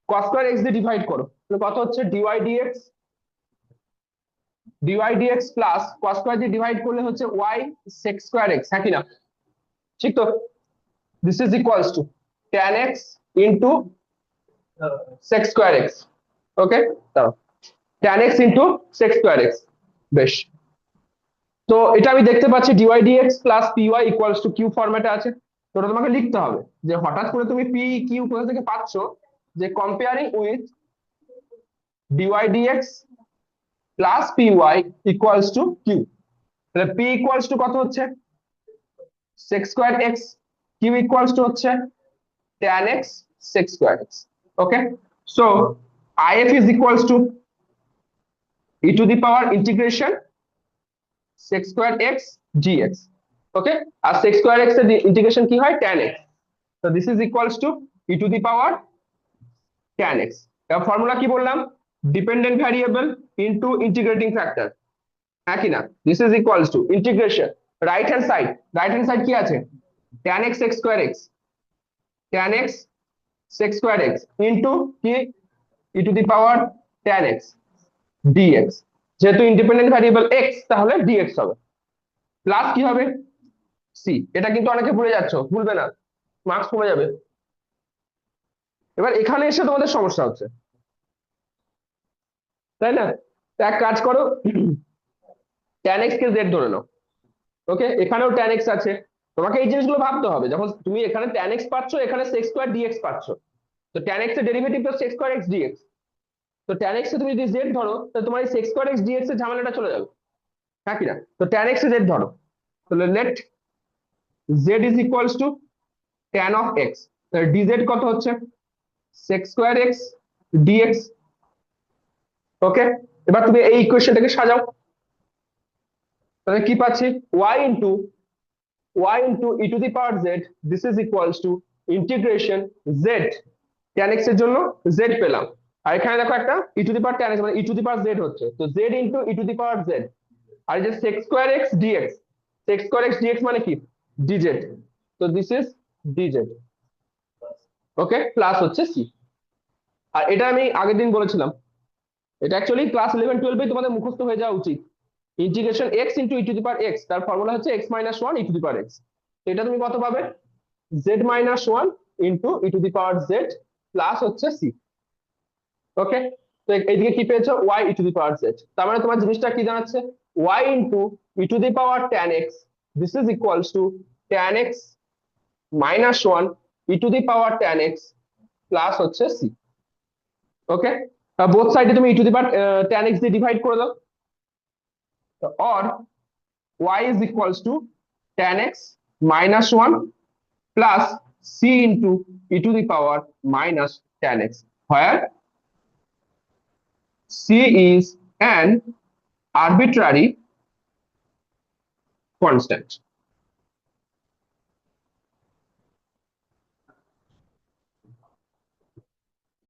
cos square x দিয়ে divide করো, তাহলে কত হচ্ছে dy dx plus cos square দিয়ে ডিভাইড করলে হচ্ছে y sec স্কয়ার x, হ্যাঁ কি না? ঠিক তো? This is equals to tan x into sec square x। Okay, দাও tan x into sec square x। বেশ, তো এটা আমি দেখতে পাচ্ছি dy dx plus py equals to Q ফরম্যাটে আছে। তো ওটা তোমাকে লিখতে হবে যে হঠাৎ করে তুমি পি কিউ কোথা থেকে পাচ্ছ, যে comparing with dy dx plus P Y equals to Q. তাহলে পি ইকুয়ালস টু কত হচ্ছে sec square x, Q equals to হচ্ছে tan x sec square x. Okay, so if is equals to e to the power integration sec square x dx। Okay, আর sec square x এর integration কি হয় tan x। so this is equals to e to the power tan x। এর formula কি বললাম, dependent variable into integrating factor, হ্যাঁ কি না? This is equals two integration right hand side কি আছে tan x sec square x, tan x sec square x into কি e to the power tan x dx। যেহেতু independent variable x তাহলে dx হবে, plus কি হবে c। এটা কিন্তু অনেকে ভুলে যাচ্ছ, ভুলবে না, মার্কস কমে যাবে। এবার এখানে এসে তোমাদের সমস্যা হচ্ছে, তাই না? তো এক কাজ করো, tan x কে z ধরে নাও। ওকে, এখানেও tan x আছে, তোমাকে এই জিনিসগুলো ভাবতে হবে। যখন তুমি এখানে tan x পাচ্ছ, এখানে sec স্কয়ার dx পাচ্ছ, তো tan x এর ডেরিভেটিভ তো sec স্কয়ার x dx। তো tan x এ তুমি যদি z ধরো, তাহলে তোমার এই sec স্কয়ার x dx এর ঝামেলাটা চলে যাবে, হ্যাঁ কি না? তো tan x এ z ধরো, তাহলে let z is equals to tan of x, তাহলে dz কত হচ্ছে sec square x dx। Okay, এবার তুমি এই ইকুয়েশনটাকে সাজাও, তাহলে কি পাচ্ছি y into e to the power z, this is equals to integration z, tan x এর জন্য z পেলাম, আর এখানে দেখো একটা e to the power tan x মানে e to the power z হচ্ছে, তো z into e to the power z। আর এই যে sec square x dx, sec square x dx মানে কি dz, তো this is dz। Okay, plus হচ্ছে c। আর এটা আমি আগের দিন বলেছিলাম, এটা অ্যাকচুয়ালি ক্লাস 11 12 এ তোমাদের মুখস্থ হয়ে যাওয়া উচিত। Integration x into e to the power x, তার ফর্মুলা হচ্ছে x - 1 e to the power x। এটা তুমি কত পাবে z - 1 into e to the power z plus হচ্ছে c। ওকে, তো এইদিকে কি পেয়েছো y e to the power z, তার মানে তোমার জিনিসটা কি জানাচ্ছে y into e to the power tan x, this is equals to tan x - 1 e to the power tan x plus হচ্ছে c। ওকে, বোথ সাইডে তুমি e to the power tan x দিয়ে ডিভাইড করে দাও, or y is equals to tan x - 1 plus c into e to the power minus tan x, where c is an arbitrary constant।